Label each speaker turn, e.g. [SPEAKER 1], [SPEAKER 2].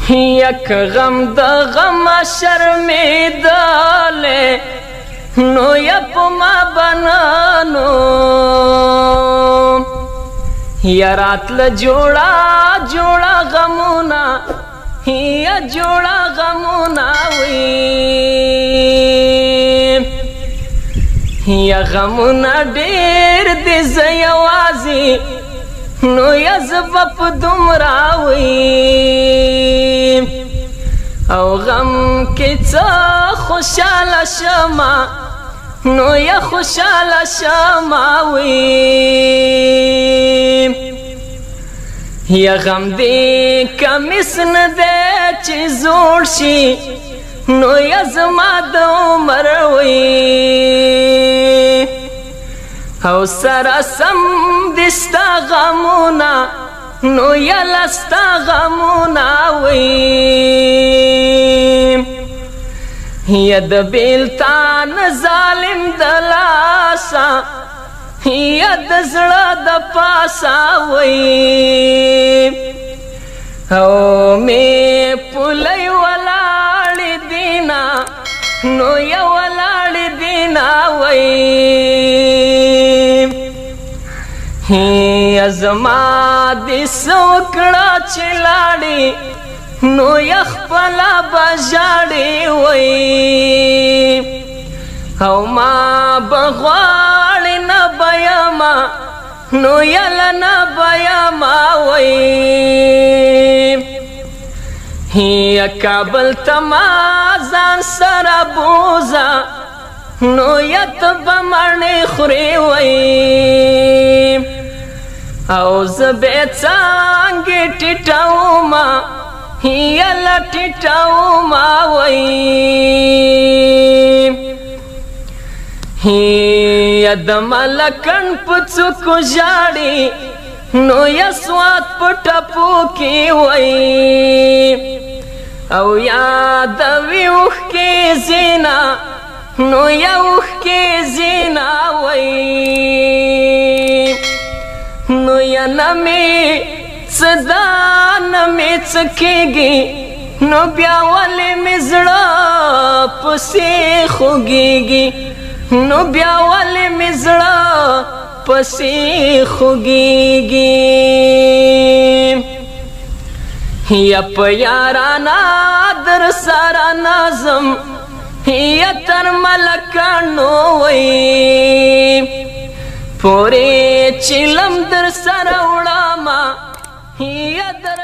[SPEAKER 1] یک غم د غم شرمیدلې نو یا په ما بنانو یا راتله جوړه جوړه غمونه یا جوړه غمونه وي یا غمونه ډېر دي زه یوازې نو یا زه به په دومره وي او غم کې څه خوشحاله شمه نو یا خوشحاله شمه وي یا غم دې کمیس نه دی چې زوړ شي نو یا زما د عمر وي او سره سم دې ستا غمونه نو یا لستا غمونه وي یا د بیلتان ظالم د لاسه یا د زړه د پاسه وي او مې پولی ولاړې دینا نو یا ولاړې دینا وي یا زما دې څه وکړه چې لاړې نو یا خپله به ژاړې وي او ما به غواړې نه به یمه نو یله نه به یمه وي یا کابل ته ما ځان سره بوځه نو یا ته به مڼې خورې وي او زه بې څانګې ټیټومه یله ټیټومه وي یا د ملکن په څوکو ژاړي نو یا سوات په ټپو کې وي او یادوي اوښکې زینا نو یا اوښکې زینا وي نو یا نه مې څه دا نه مې څه کېږي نو بیا ولې مې زړه پسې خوږېږي نو بیا ولې مې زړه پسې خوږېږي یا په یارانه در سره نظم یا تر ملکانو وي پورې چلم در سره وړمه یا در